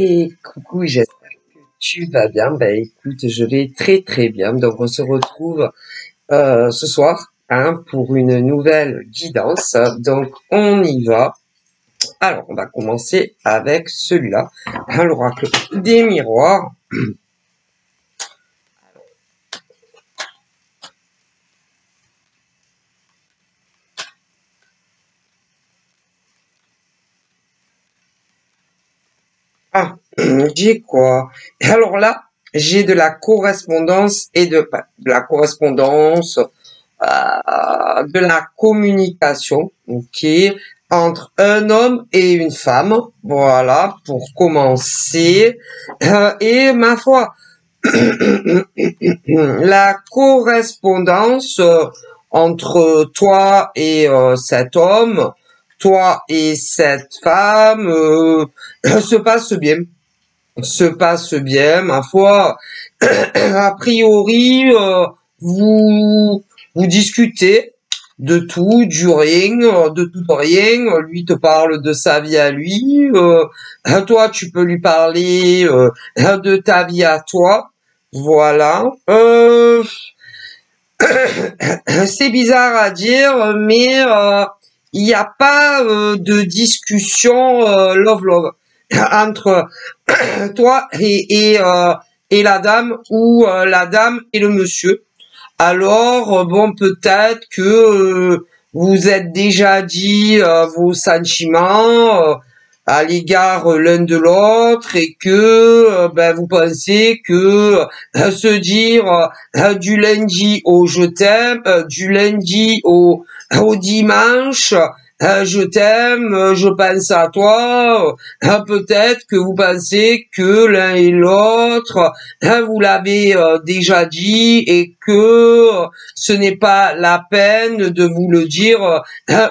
Et coucou, j'espère que tu vas bien. Ben écoute, je vais très très bien. Donc on se retrouve ce soir pour une nouvelle guidance. Donc on y va. Alors on va commencer avec celui-là, l'oracle des miroirs. Ah, j'ai quoi? Alors là, j'ai de la correspondance et de la correspondance, de la communication, ok, entre un homme et une femme, voilà, pour commencer. Et ma foi, la correspondance entre toi et cet homme, toi et cette femme, se passe bien. Se passe bien, ma foi. A priori, vous discutez de tout, du rien, de tout rien. Lui te parle de sa vie à lui. Toi, tu peux lui parler de ta vie à toi. Voilà. C'est bizarre à dire, mais il n'y a pas de discussion love entre toi et la dame ou la dame et le monsieur. Alors, bon, peut-être que vous êtes déjà dit vos sentiments à l'égard l'un de l'autre et que ben, vous pensez que se dire du lundi au je t'aime, du lundi au dimanche, je t'aime, je pense à toi. Peut-être que vous pensez que l'un et l'autre, vous l'avez déjà dit et que ce n'est pas la peine de vous le dire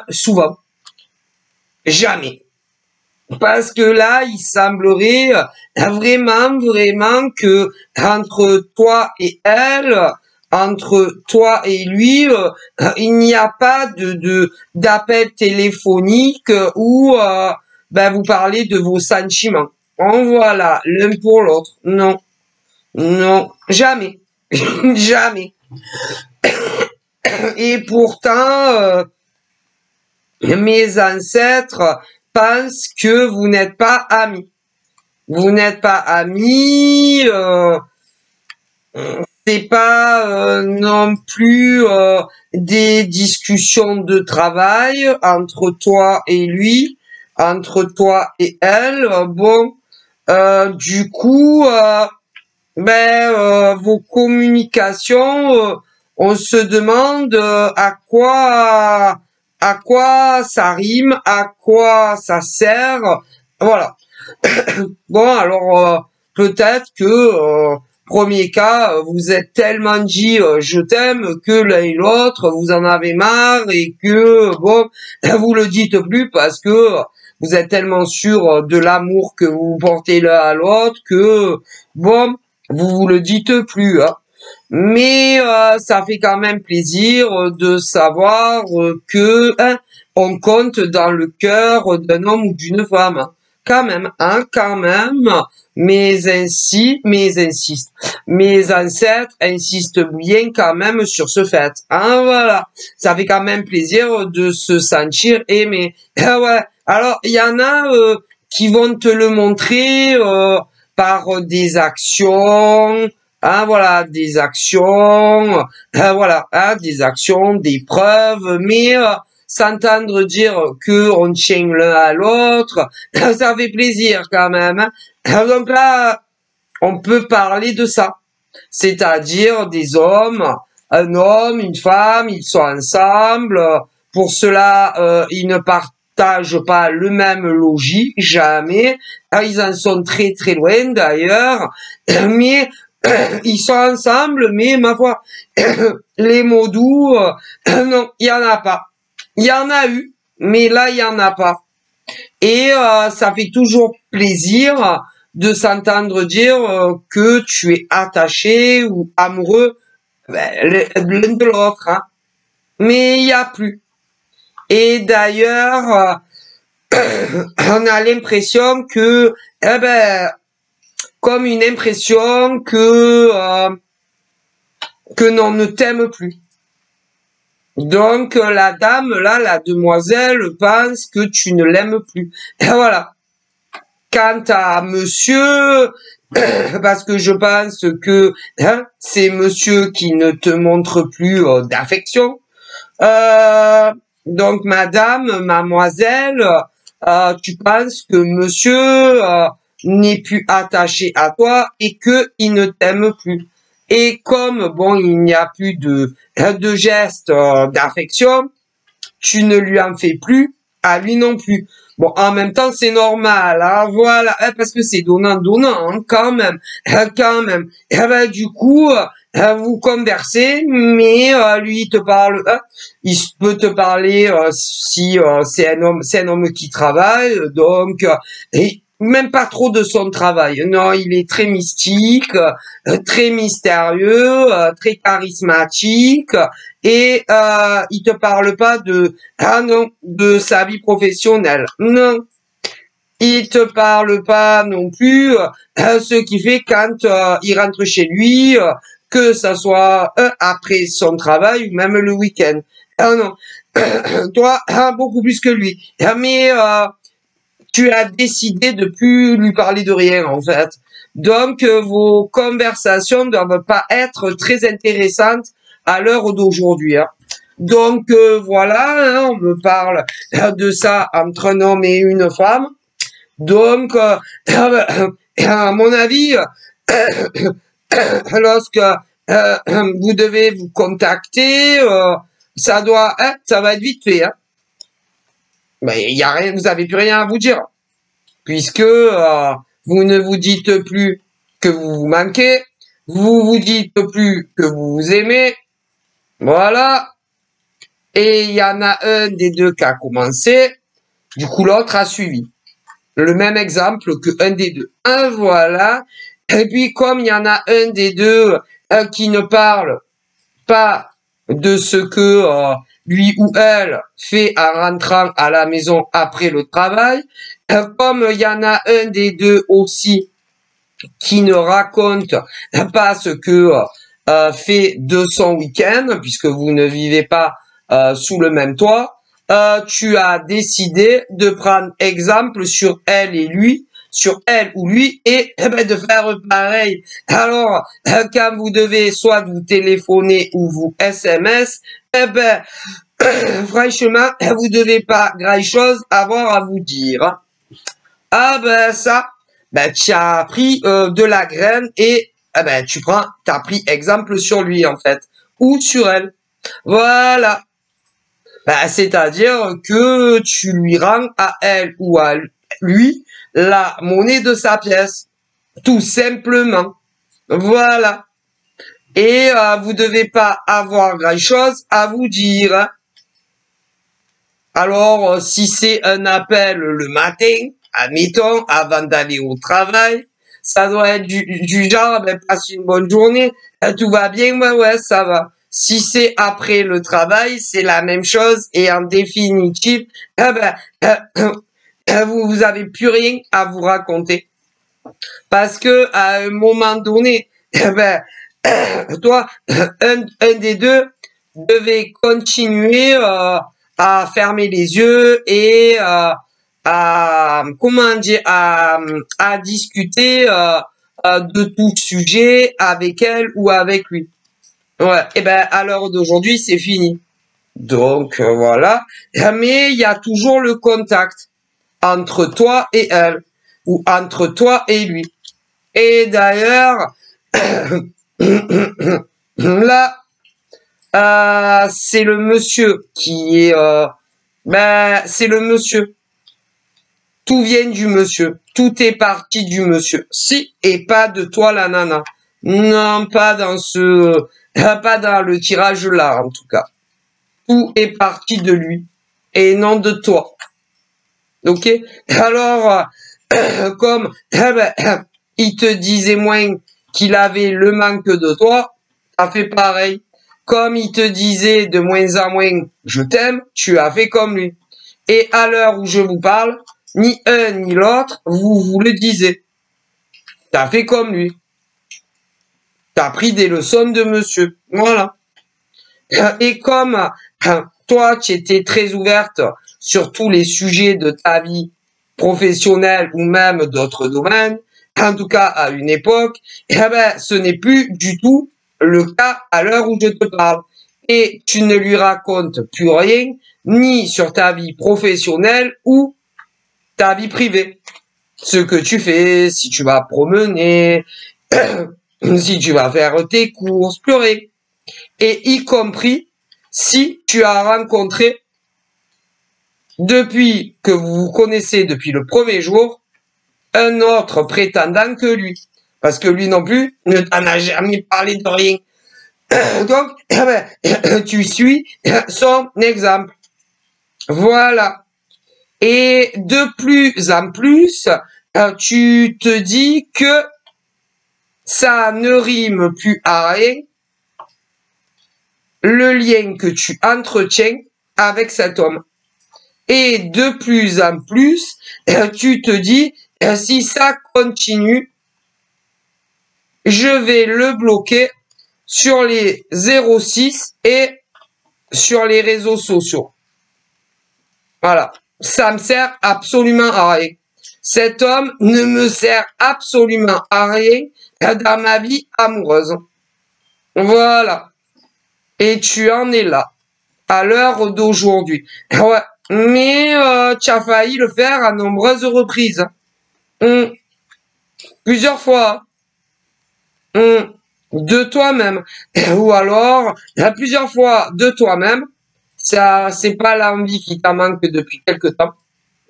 souvent. Jamais. Parce que là, il semblerait vraiment que entre toi et elle, entre toi et lui, il n'y a pas d'appel téléphonique où ben, vous parlez de vos sentiments. En voilà, l'un pour l'autre. Non, non, jamais, jamais. Et pourtant, mes ancêtres pensent que vous n'êtes pas amis. Vous n'êtes pas amis. C'est pas non plus des discussions de travail entre toi et lui, entre toi et elle. Bon, du coup, vos communications, on se demande à quoi ça rime, à quoi ça sert. Voilà. Bon, alors peut-être que premier cas, vous êtes tellement dit je t'aime que l'un et l'autre vous en avez marre et que bon, vous le dites plus parce que vous êtes tellement sûr de l'amour que vous portez l'un à l'autre que bon, vous le dites plus. Hein. Mais ça fait quand même plaisir de savoir que on compte dans le cœur d'un homme ou d'une femme. Hein. Quand même, hein, quand même. Mes ancêtres insistent bien quand même sur ce fait. Hein, voilà. Ça fait quand même plaisir de se sentir aimé. Ouais. Alors, il y en a qui vont te le montrer par des actions, hein, voilà, des actions, voilà, hein, des actions, des preuves, mais s'entendre dire que on tient l'un à l'autre, ça fait plaisir quand même. Hein. Donc là, on peut parler de ça, c'est-à-dire des hommes, un homme, une femme, ils sont ensemble. Pour cela, ils ne partagent pas le même logis, jamais. Ils en sont très très loin d'ailleurs, mais ils sont ensemble, mais ma foi, les mots doux, non, il y en a pas. Il y en a eu, mais là, il y en a pas. Et ça fait toujours plaisir de s'entendre dire que tu es attaché ou amoureux l'un de l'autre. Hein. Mais il n'y a plus. Et d'ailleurs, on a l'impression que comme une impression que l'on ne t'aime plus. Donc, la dame, là, la demoiselle, pense que tu ne l'aimes plus. Et voilà. Quant à monsieur, parce que je pense que c'est monsieur qui ne te montre plus d'affection. Donc, madame, mademoiselle, tu penses que monsieur n'est plus attaché à toi et que il ne t'aime plus. Et comme, bon, il n'y a plus de gestes d'affection, tu ne lui en fais plus, à lui non plus. Bon, en même temps, c'est normal, hein, voilà, parce que c'est donnant-donnant, hein, quand même, quand même. Et ben, du coup, vous conversez, mais lui, il te parle, il peut te parler si c'est un homme qui travaille, donc, et même pas trop de son travail. Non, il est très mystique, très mystérieux, très charismatique, et il te parle pas de de sa vie professionnelle. Non, il te parle pas non plus ce qui fait quand il rentre chez lui, que ça soit après son travail ou même le week-end. Non, toi beaucoup plus que lui. Mais tu as décidé de plus lui parler de rien, en fait. Donc, vos conversations ne doivent pas être très intéressantes à l'heure d'aujourd'hui. Hein. Donc, voilà, hein, on me parle de ça entre un homme et une femme. Donc, à mon avis, lorsque vous devez vous contacter, ça va être vite fait. Hein. Mais il y a rien, vous avez plus rien à vous dire, puisque vous ne vous dites plus que vous vous manquez, vous vous dites plus que vous vous aimez, voilà. Et il y en a un des deux qui a commencé, du coup l'autre a suivi. Le même exemple que un des deux. Voilà. Et puis comme il y en a un des deux qui ne parle pas de ce que lui ou elle fait en rentrant à la maison après le travail, comme il y en a un des deux aussi qui ne raconte pas ce que fait de son week-end, puisque vous ne vivez pas sous le même toit, tu as décidé de prendre exemple sur elle et lui, sur elle ou lui, et de faire pareil. Alors, quand vous devez soit vous téléphoner ou vous SMS, franchement, vous devez pas grand chose avoir à vous dire. Ah ça, tu as pris de la graine et t'as pris exemple sur lui en fait, ou sur elle. Voilà. C'est-à-dire que tu lui rends à elle ou à lui la monnaie de sa pièce, tout simplement. Voilà. Et vous devez pas avoir grand-chose à vous dire. Alors, si c'est un appel le matin, admettons, avant d'aller au travail, ça doit être du genre, passe une bonne journée, tout va bien, ouais, ça va. Si c'est après le travail, c'est la même chose, et en définitive, vous avez plus rien à vous raconter. Parce que, à un moment donné, toi, un des deux devait continuer, à fermer les yeux et à comment dire à discuter de tout sujet avec elle ou avec lui. Ouais, et à l'heure d'aujourd'hui, c'est fini. Donc voilà, mais il y a toujours le contact entre toi et elle ou entre toi et lui. Et d'ailleurs là c'est le monsieur qui est c'est le monsieur. Tout vient du monsieur. Tout est parti du monsieur. Si, et pas de toi la nana. Non, pas dans pas dans le tirage là, en tout cas. Tout est parti de lui. Et non de toi. Ok? Alors, comme, il te disait moins qu'il avait le manque de toi, t'as fait pareil. Comme il te disait de moins en moins, je t'aime, tu as fait comme lui. Et à l'heure où je vous parle, ni un ni l'autre, vous le disiez. T'as fait comme lui. T'as pris des leçons de monsieur. Voilà. Et comme toi, tu étais très ouverte sur tous les sujets de ta vie professionnelle ou même d'autres domaines, en tout cas à une époque, eh ben, ce n'est plus du tout le cas à l'heure où je te parle. Et tu ne lui racontes plus rien, ni sur ta vie professionnelle ou ta vie privée. Ce que tu fais, si tu vas promener, si tu vas faire tes courses, plus rien. Et y compris si tu as rencontré, depuis que vous vous connaissez depuis le premier jour, un autre prétendant que lui. Parce que lui non plus ne t'en a jamais parlé de rien. Donc, tu suis son exemple. Voilà. Et de plus en plus, tu te dis que ça ne rime plus à rien, le lien que tu entretiens avec cet homme. Et de plus en plus, tu te dis, si ça continue, je vais le bloquer sur les 06 et sur les réseaux sociaux. Voilà. Ça me sert absolument à rien. Cet homme ne me sert absolument à rien dans ma vie amoureuse. Voilà. Et tu en es là, à l'heure d'aujourd'hui. Ouais. Mais tu as failli le faire à nombreuses reprises. Plusieurs fois. De toi-même. Ou alors, plusieurs fois de toi-même. Ça, c'est pas l'envie qui t'a manqué depuis quelque temps.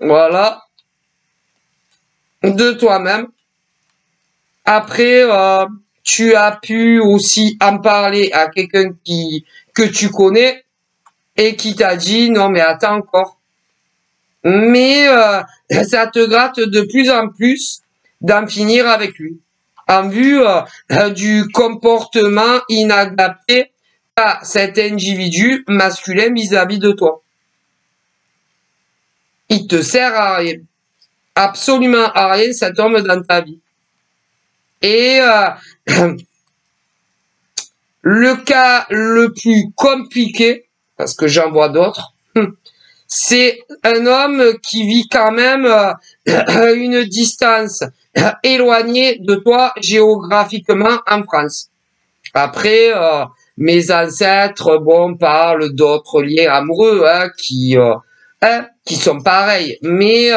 Voilà. De toi-même. Après, tu as pu aussi en parler à quelqu'un que tu connais et qui t'a dit non mais attends encore. Mais ça te gratte de plus en plus d'en finir avec lui en vue du comportement inadapté à cet individu masculin vis-à-vis de toi. Il te sert à rien, absolument à rien cet homme dans ta vie. Et le cas le plus compliqué, parce que j'en vois d'autres, c'est un homme qui vit quand même à une distance éloignée de toi géographiquement en France. Après, mes ancêtres, bon, parlent d'autres liens amoureux qui sont pareils, mais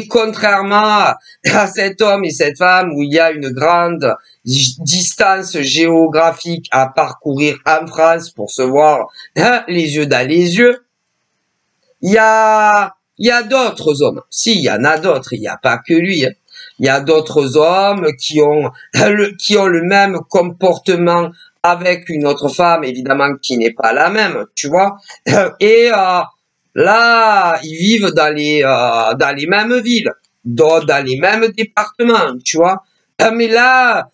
contrairement à cet homme et cette femme où il y a une grande distance géographique à parcourir en France pour se voir les yeux dans les yeux, il y a d'autres hommes. Si, il y en a d'autres, il n'y a pas que lui. Il y a d'autres hommes qui ont le même comportement avec une autre femme, évidemment, qui n'est pas la même, tu vois. Et là, ils vivent dans les mêmes villes, dans les mêmes départements, tu vois. Mais là,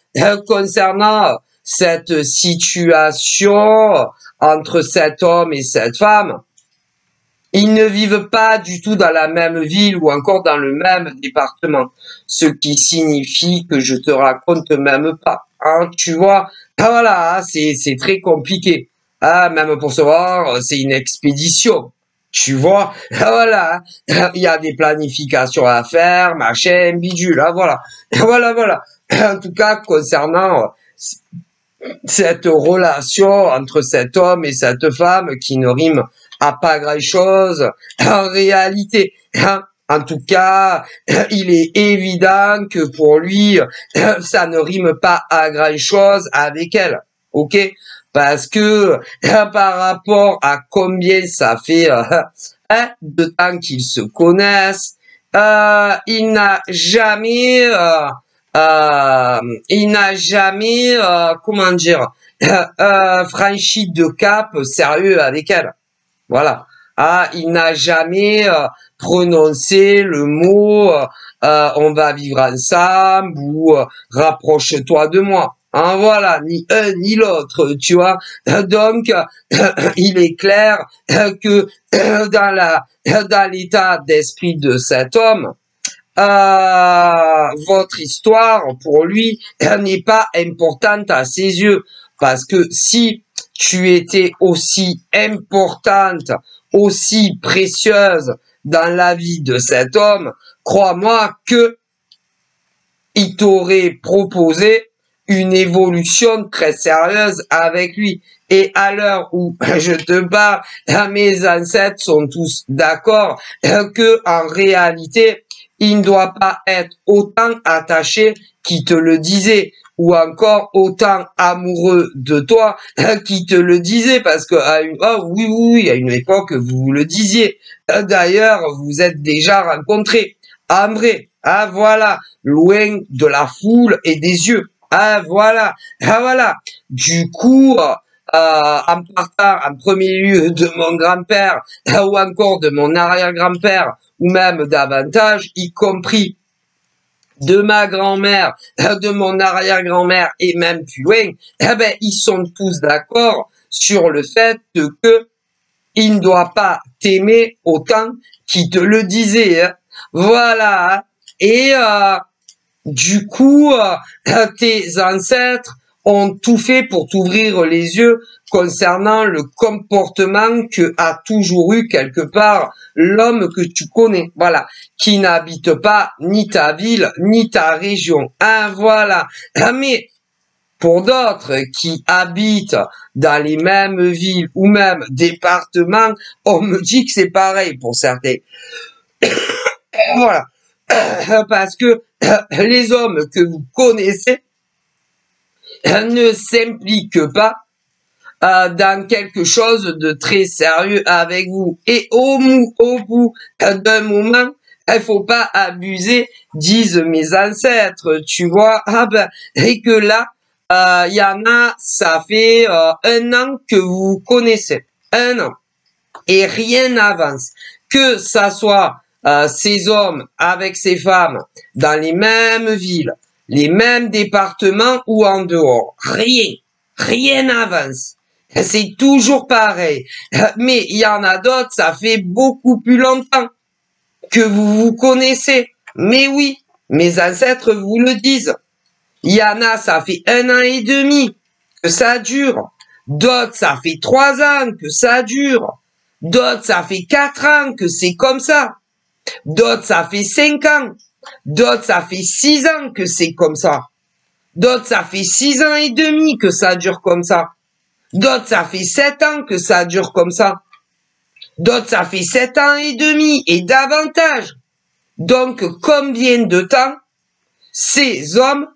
concernant cette situation entre cet homme et cette femme, ils ne vivent pas du tout dans la même ville ou encore dans le même département, ce qui signifie que je te raconte même pas. Hein, tu vois, voilà, c'est très compliqué. Ah, même pour se voir, c'est une expédition. Tu vois, voilà, il y a des planifications à faire, machin, bidule, hein, voilà, voilà. En tout cas, concernant cette relation entre cet homme et cette femme qui ne rime à pas grand-chose en réalité, hein. En tout cas, il est évident que pour lui, ça ne rime pas à grand-chose avec elle, ok? Parce que par rapport à combien ça fait de temps qu'ils se connaissent, il n'a jamais, comment dire, franchi de cap sérieux avec elle. Voilà. Ah, il n'a jamais prononcé le mot on va vivre ensemble ou rapproche-toi de moi. Hein, voilà, ni un ni l'autre, tu vois. Donc, il est clair que dans l'état d'esprit de cet homme, votre histoire, pour lui, n'est pas importante à ses yeux. Parce que si tu étais aussi importante, aussi précieuse dans la vie de cet homme, crois-moi que il t'aurait proposé une évolution très sérieuse avec lui. Et à l'heure où je te parle, mes ancêtres sont tous d'accord que en réalité, il ne doit pas être autant attaché qu'il te le disait, ou encore autant amoureux de toi qui te le disait, parce que oui, à une époque vous le disiez. D'ailleurs, vous êtes déjà rencontrés. En vrai, voilà, loin de la foule et des yeux. Voilà. Du coup, en partant en premier lieu de mon grand-père ou encore de mon arrière-grand-père ou même davantage, y compris de ma grand-mère, de mon arrière-grand-mère et même plus loin, ils sont tous d'accord sur le fait que il ne doit pas t'aimer autant qu'il te le disait. Hein. Voilà. Et du coup, tes ancêtres ont tout fait pour t'ouvrir les yeux concernant le comportement que a toujours eu quelque part l'homme que tu connais, voilà, qui n'habite pas ni ta ville, ni ta région. Hein, voilà. Mais pour d'autres qui habitent dans les mêmes villes ou même départements, on me dit que c'est pareil pour certains. Voilà. Parce que les hommes que vous connaissez ne s'impliquent pas dans quelque chose de très sérieux avec vous. Et au bout d'un moment, il faut pas abuser, disent mes ancêtres, tu vois. Et que là, il y en a, ça fait 1 an que vous connaissez. 1 an. Et rien n'avance. Que ça soit ces hommes avec ces femmes dans les mêmes villes, les mêmes départements ou en dehors. Rien n'avance. C'est toujours pareil. Mais il y en a d'autres, ça fait beaucoup plus longtemps que vous vous connaissez. Mais oui, mes ancêtres vous le disent. Il y en a, ça fait 1 an et demi que ça dure. D'autres, ça fait 3 ans que ça dure. D'autres, ça fait 4 ans que c'est comme ça. D'autres, ça fait 5 ans. D'autres, ça fait 6 ans que c'est comme ça. D'autres, ça fait 6 ans et demi que ça dure comme ça. D'autres, ça fait 7 ans que ça dure comme ça. D'autres, ça fait 7 ans et demi et davantage. Donc, combien de temps ces hommes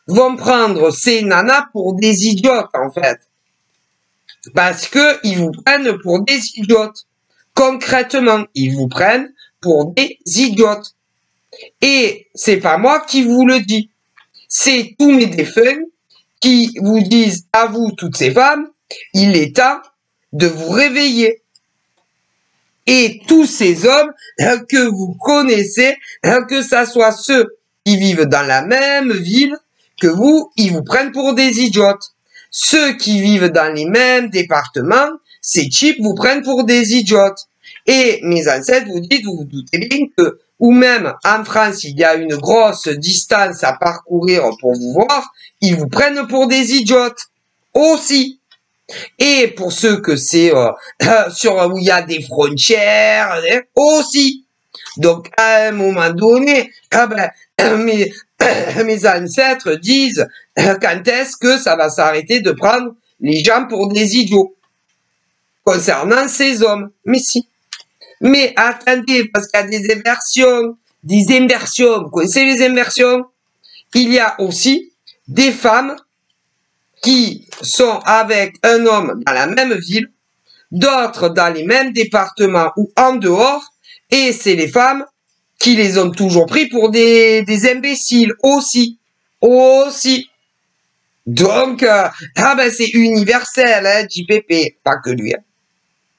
vont prendre ces nanas pour des idiotes, en fait? Parce que ils vous prennent pour des idiotes. Concrètement, ils vous prennent pour des idiotes. Et c'est pas moi qui vous le dis. C'est tous mes défunts qui vous disent à vous, toutes ces femmes, il est temps de vous réveiller. Et tous ces hommes que vous connaissez, que ça soit ceux qui vivent dans la même ville que vous, ils vous prennent pour des idiotes. Ceux qui vivent dans les mêmes départements, ces types vous prennent pour des idiotes. Et mes ancêtres vous disent, vous vous doutez bien que, ou même en France, il y a une grosse distance à parcourir pour vous voir, ils vous prennent pour des idiotes. Aussi. Et pour ceux que c'est sur où il y a des frontières, aussi. Donc, à un moment donné, mes ancêtres disent quand est-ce que ça va s'arrêter de prendre les gens pour des idiots concernant ces hommes. Mais si. Mais attendez, parce qu'il y a des inversions. Vous connaissez les inversions? Il y a aussi des femmes qui sont avec un homme dans la même ville, d'autres dans les mêmes départements ou en dehors, et c'est les femmes qui les ont toujours pris pour des imbéciles aussi. Donc, c'est universel, hein, JPP, pas que lui. Hein.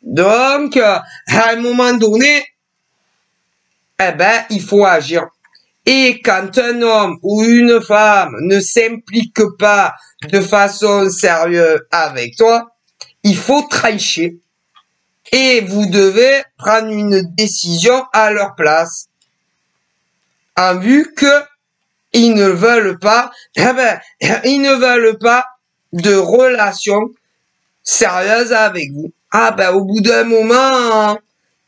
Donc, à un moment donné, il faut agir. Et quand un homme ou une femme ne s'implique pas de façon sérieuse avec toi, il faut trancher. Et vous devez prendre une décision à leur place. en vue que ils ne veulent pas, ils ne veulent pas de relation sérieuse avec vous. Au bout d'un moment,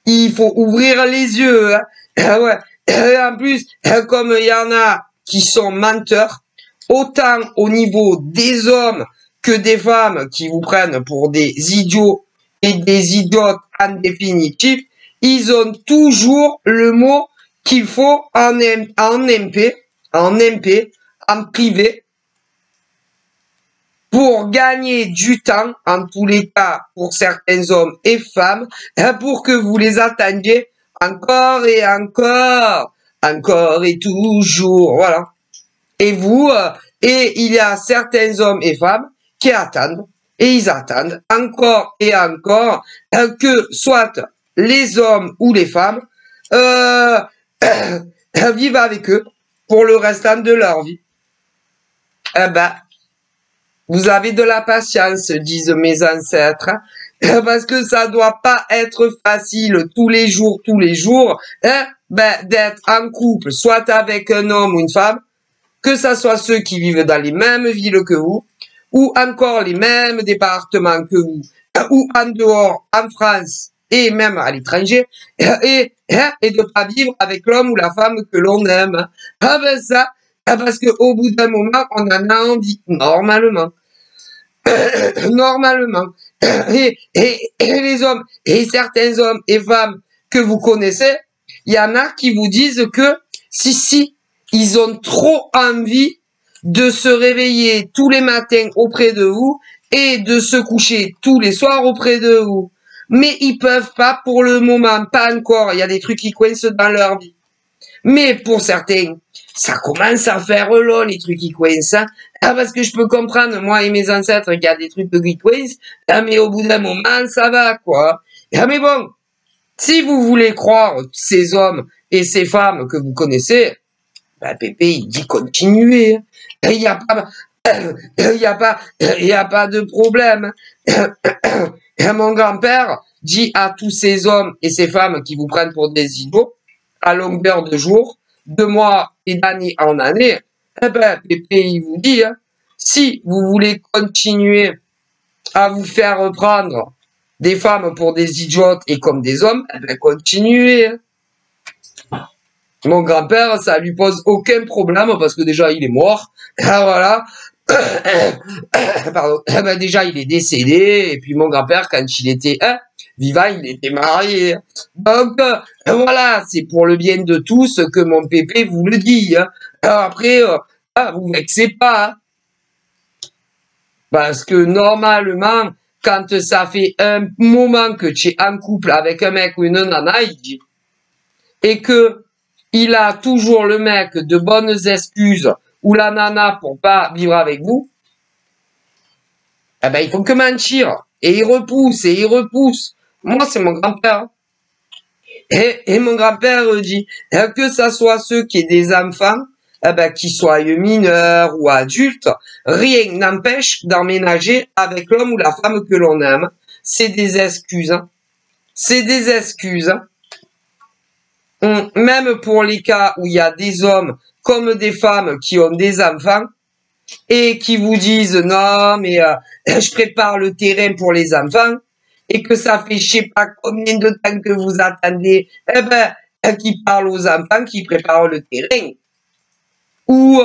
il faut ouvrir les yeux. Ouais. En plus, comme il y en a qui sont menteurs, autant au niveau des hommes que des femmes qui vous prennent pour des idiots et des idiotes en définitive, ils ont toujours le mot qu'il faut en MP, en privé, pour gagner du temps, en tous les cas, pour certains hommes et femmes, pour que vous les attendiez encore et encore et toujours, voilà. Et vous, et il y a certains hommes et femmes qui attendent, et ils attendent encore et encore que soit les hommes ou les femmes vivent avec eux pour le restant de leur vie. Vous avez de la patience, disent mes ancêtres, parce que ça doit pas être facile tous les jours, d'être en couple, soit avec un homme ou une femme, que ça soit ceux qui vivent dans les mêmes villes que vous, ou encore les mêmes départements que vous, ou en dehors, en France, et même à l'étranger, et de pas vivre avec l'homme ou la femme que l'on aime. Parce que au bout d'un moment, on en a envie, normalement. Normalement. Et les hommes, et certains hommes et femmes que vous connaissez, il y en a qui vous disent que si, ils ont trop envie de se réveiller tous les matins auprès de vous et de se coucher tous les soirs auprès de vous. Mais ils peuvent pas pour le moment, pas encore. Il y a des trucs qui coincent dans leur vie. Mais pour certains, ça commence à faire long, les trucs qui coincent. Parce que je peux comprendre, moi et mes ancêtres, qu'il y a des trucs qui coincent. Mais au bout d'un moment, ça va, quoi. Mais bon, si vous voulez croire ces hommes et ces femmes que vous connaissez, Pépé, il dit continuez. Il n'y a pas de problème. Mon grand-père dit à tous ces hommes et ces femmes qui vous prennent pour des idiots, à longueur de jour, de mois et d'année en année, Pépé, il vous dit, si vous voulez continuer à vous faire prendre des femmes pour des idiotes et comme des hommes, continuez. Mon grand-père, ça lui pose aucun problème parce que déjà il est mort. Voilà. Pardon. Déjà il est décédé et puis mon grand-père quand il était vivant, il était marié. Donc voilà, c'est pour le bien de tous que mon pépé vous le dit. Après, vous vexez pas. Parce que normalement, quand ça fait un moment que tu es en couple avec un mec ou une nana, il dit, et que il a toujours le mec de bonnes excuses ou la nana pour pas vivre avec vous, ils font que mentir. Et ils repoussent, et ils repoussent. Moi, c'est mon grand-père. Et mon grand-père dit que ça soit ceux qui aient des enfants, qui soient mineurs ou adultes, rien n'empêche d'emménager avec l'homme ou la femme que l'on aime. C'est des excuses. C'est des excuses. Même pour les cas où il y a des hommes comme des femmes qui ont des enfants et qui vous disent non mais je prépare le terrain pour les enfants et que ça fait je sais pas combien de temps que vous attendez, qui parlent aux enfants qui préparent le terrain ou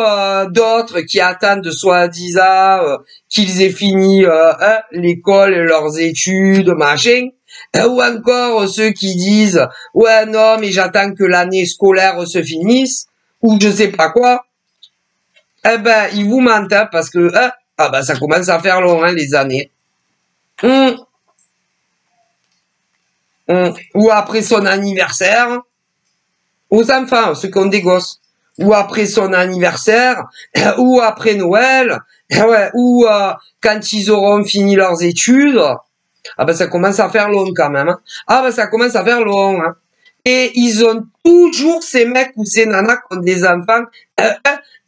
d'autres qui attendent soi-disant qu'ils aient fini l'école, leurs études, machin. Ou encore ceux qui disent ouais non mais j'attends que l'année scolaire se finisse ou je sais pas quoi. Ils vous mentent parce que ça commence à faire long les années. Ou après son anniversaire aux enfants, ceux qui ont des gosses, ou après son anniversaire, ou après Noël, ou quand ils auront fini leurs études. Ça commence à faire long quand même. Ça commence à faire long. Et ils ont toujours ces mecs ou ces nanas qui ont des enfants.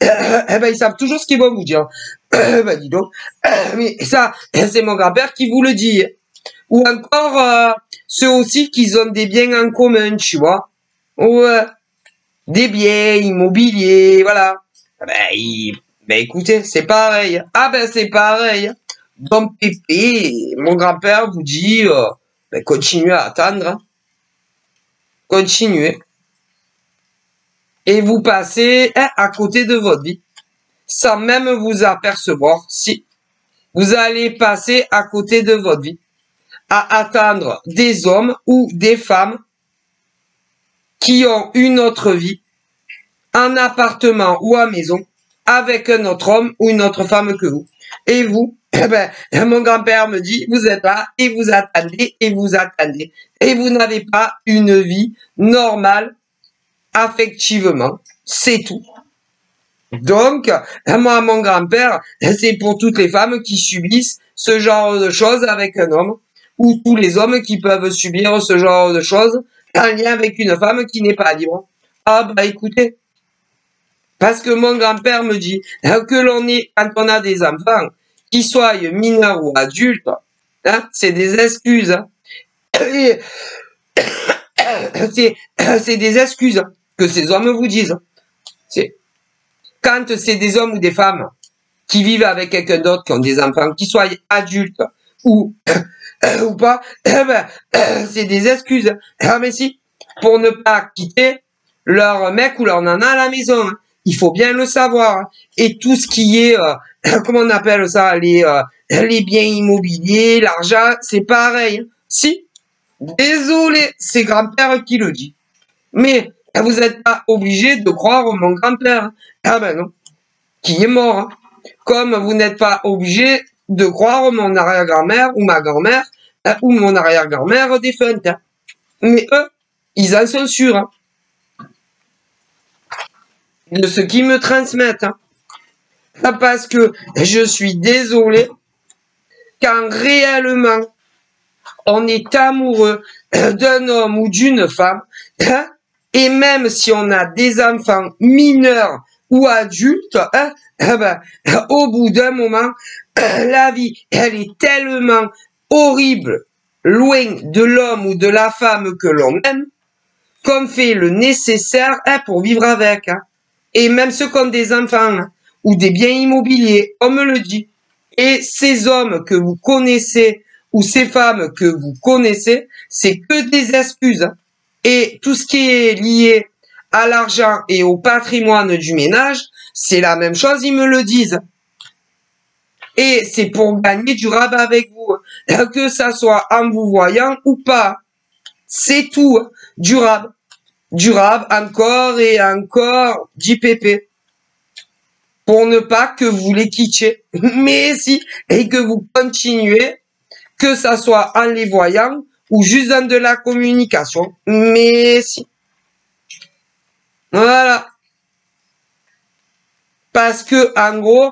Ils savent toujours ce qu'ils vont vous dire. Dis donc. Mais ça, c'est mon grand-père qui vous le dit. Ou encore ceux aussi qui ont des biens en commun, tu vois. Ouais. des biens immobiliers, voilà. Ben écoutez, c'est pareil. Ah ben c'est pareil. Donc Pépé, mon grand-père vous dit, ben, continuez à attendre, hein. Continuez. Et vous passez à côté de votre vie, sans même vous apercevoir. Si vous allez passer à côté de votre vie, à attendre des hommes ou des femmes qui ont une autre vie, un appartement ou à maison, avec un autre homme ou une autre femme que vous. Et vous, eh ben, mon grand-père me dit, vous êtes là et vous attendez et vous attendez. Et vous n'avez pas une vie normale, affectivement. C'est tout. Donc, moi, mon grand-père, c'est pour toutes les femmes qui subissent ce genre de choses avec un homme, ou tous les hommes qui peuvent subir ce genre de choses en lien avec une femme qui n'est pas libre. Ah bah écoutez, parce que mon grand-père me dit que l'on est, quand on a des enfants, qu'ils soient mineurs ou adultes, hein, c'est des excuses. Hein. C'est des excuses que ces hommes vous disent. C'est quand c'est des hommes ou des femmes qui vivent avec quelqu'un d'autre, qui ont des enfants, qui soient adultes ou ou pas, c'est des excuses. Ah mais si, pour ne pas quitter leur mec ou leur nana à la maison. Hein. Il faut bien le savoir. Hein. Et tout ce qui est, comment on appelle ça, les biens immobiliers, l'argent, c'est pareil. Hein. Si, désolé, c'est grand-père qui le dit. Mais vous n'êtes pas obligé de croire mon grand-père. Hein. Ah ben non, qui est mort. Hein. Comme vous n'êtes pas obligé de croire mon arrière-grand-mère ou ma grand-mère ou mon arrière-grand-mère défunte. Hein. Mais eux, ils en sont sûrs. Hein. De ce qu'ils me transmettent. Hein. Parce que je suis désolé, quand réellement on est amoureux d'un homme ou d'une femme, hein, et même si on a des enfants mineurs ou adultes, hein, au bout d'un moment, la vie, elle est tellement horrible, loin de l'homme ou de la femme que l'on aime, qu'on fait le nécessaire hein, pour vivre avec. Hein. Et même ceux qui ont des enfants hein, ou des biens immobiliers, on me le dit. Et ces hommes que vous connaissez ou ces femmes que vous connaissez, c'est que des excuses. Hein. Et tout ce qui est lié à l'argent et au patrimoine du ménage, c'est la même chose, ils me le disent. Et c'est pour gagner du rabat avec vous, hein. Que ça soit en vous voyant ou pas. C'est tout, hein. Du rab, encore et encore, JPP. Pour ne pas que vous les quittiez. Mais si, et que vous continuez, que ça soit en les voyant ou juste dans de la communication. Mais si. Voilà. Parce que, en gros,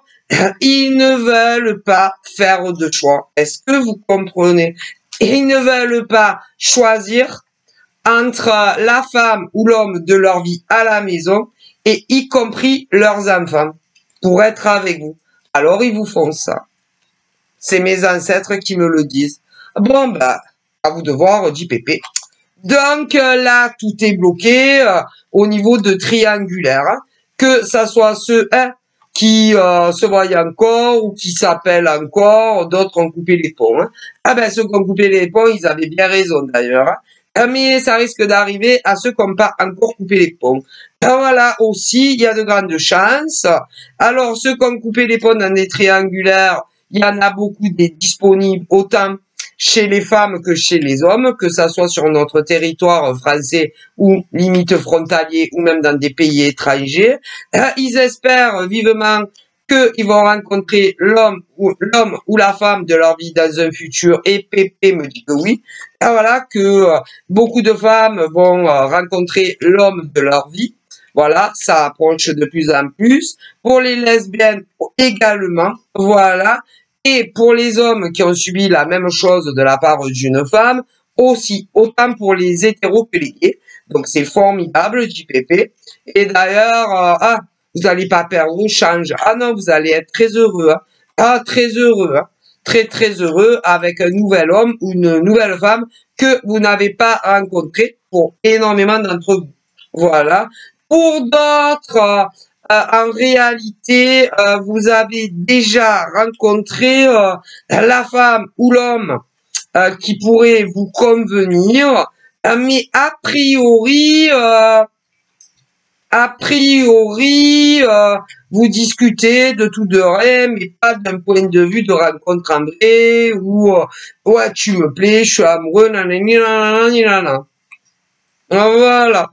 ils ne veulent pas faire de choix. Est-ce que vous comprenez? Ils ne veulent pas choisir entre la femme ou l'homme de leur vie à la maison et y compris leurs enfants pour être avec vous. Alors ils vous font ça. C'est mes ancêtres qui me le disent. Bon bah, à vous de voir, dit Pépé. Donc là, tout est bloqué au niveau de triangulaire. Hein. Que ça soit ceux qui se voient encore ou qui s'appellent encore, d'autres ont coupé les ponts. Hein. Ah ben ceux qui ont coupé les ponts, ils avaient bien raison d'ailleurs. Hein. Mais ça risque d'arriver à ceux qui n'ont pas encore coupé les ponts. Voilà, aussi, il y a de grandes chances. Alors, ceux qui ont coupé les ponts dans des triangulaires, il y en a beaucoup des disponibles, autant chez les femmes que chez les hommes, que ça soit sur notre territoire français ou limite frontalier ou même dans des pays étrangers. Ils espèrent vivement qu'ils vont rencontrer l'homme ou la femme de leur vie dans un futur, et Pépé me dit que oui. Et voilà, que beaucoup de femmes vont rencontrer l'homme de leur vie. Voilà, ça approche de plus en plus. Pour les lesbiennes également, voilà. Et pour les hommes qui ont subi la même chose de la part d'une femme, aussi, autant pour les hétéros que les gays. Donc c'est formidable, JPP. Et d'ailleurs, vous n'allez pas perdre au change. Ah non, vous allez être très heureux. Hein. Ah, très heureux. Hein. Très, très heureux avec un nouvel homme ou une nouvelle femme que vous n'avez pas rencontré pour énormément d'entre vous. Voilà. Pour d'autres, en réalité, vous avez déjà rencontré la femme ou l'homme qui pourrait vous convenir, mais a priori, vous discutez de tout de rien, mais pas d'un point de vue de rencontre en vrai, ou ouais, tu me plais, je suis amoureux, nanani, nanani, nanana. Voilà.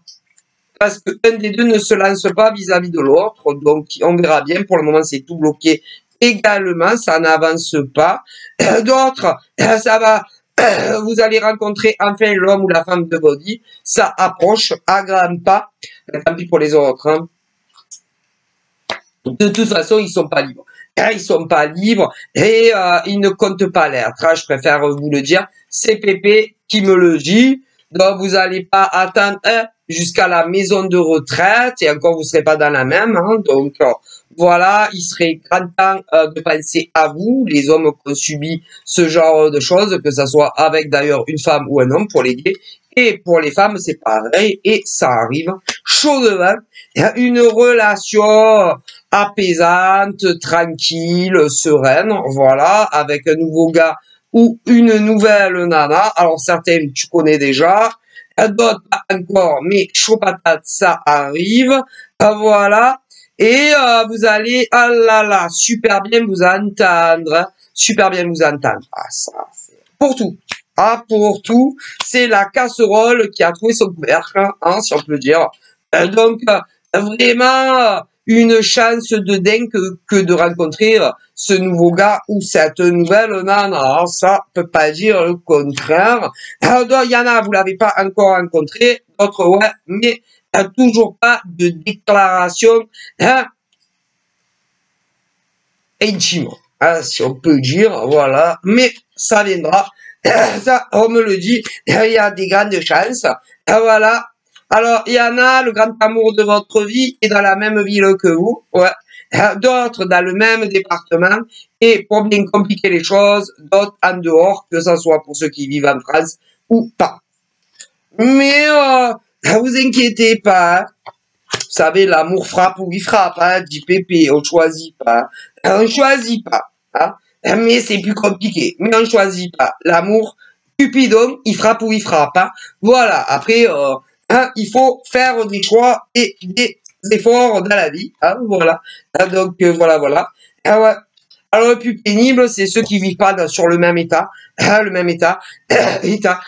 Parce que un des deux ne se lance pas vis-à-vis de l'autre, donc on verra bien. Pour le moment, c'est tout bloqué également, ça n'avance pas. D'autres, ça va, vous allez rencontrer enfin l'homme ou la femme de votre vie, ça approche à grands pas. Tant pis pour les autres, hein. De toute façon, ils sont pas libres. Ils sont pas libres et ils ne comptent pas l'être. Je préfère vous le dire. C'est Pépé qui me le dit. Donc, vous n'allez pas attendre jusqu'à la maison de retraite et encore, vous serez pas dans la même. Hein. Donc, voilà, il serait grand temps de penser à vous, les hommes qui ont subi ce genre de choses, que ça soit avec d'ailleurs une femme ou un homme pour les gays. Et pour les femmes, c'est pareil et ça arrive chaudement. Une relation apaisante, tranquille, sereine, voilà, avec un nouveau gars ou une nouvelle nana. Alors certains tu connais déjà, d'autres pas encore, mais chaud patate, ça arrive, voilà. Et vous allez, ah là là, super bien vous entendre, super bien vous entendre. Ah ça, c'est pour tout. Ah pour tout, c'est la casserole qui a trouvé son couvercle, hein, si on peut dire. Donc vraiment une chance de dingue que de rencontrer ce nouveau gars ou cette nouvelle nana. Alors, ça peut pas dire le contraire. Alors, il y en a, vous l'avez pas encore rencontré, d'autres ouais, mais toujours pas de déclaration hein, intime, hein, si on peut dire, voilà. Mais ça viendra. Ça, on me le dit, il y a des grandes chances. Voilà. Alors, il y en a, le grand amour de votre vie est dans la même ville que vous, ouais. D'autres dans le même département, et pour bien compliquer les choses, d'autres en dehors, que ce soit pour ceux qui vivent en France ou pas. Mais, vous inquiétez pas, hein. Vous savez, l'amour frappe ou il frappe, hein, dit Pépé, on choisit pas. On choisit pas, hein. Mais c'est plus compliqué, mais on choisit pas. L'amour, Cupidon, il frappe ou il frappe, hein. Voilà, après, hein, il faut faire des choix et des efforts dans la vie. Hein, voilà. Donc, voilà, voilà. Ah ouais. Alors, le plus pénible, c'est ceux qui vivent pas sur le même état. Le même état. état.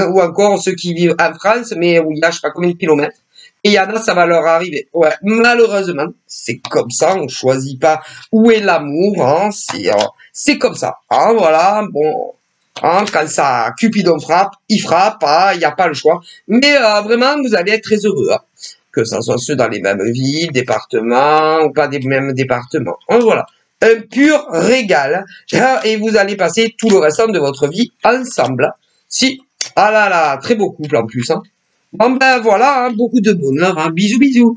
Ou encore ceux qui vivent en France, mais où il y a je sais pas combien de kilomètres. Et il y en a, ça va leur arriver. Ouais, malheureusement, c'est comme ça, on choisit pas où est l'amour, hein, c'est comme ça. Hein, voilà, bon, hein, quand ça, Cupidon frappe, il frappe, hein, il n'y a pas le choix. Mais vraiment, vous allez être très heureux, hein, que ça soit ceux dans les mêmes villes, départements, ou pas des mêmes départements. Hein, voilà, un pur régal, hein, et vous allez passer tout le restant de votre vie ensemble. Si, ah là là, très beau couple en plus, hein. Bon ben voilà, hein, beaucoup de bonheur, hein. Bisous bisous.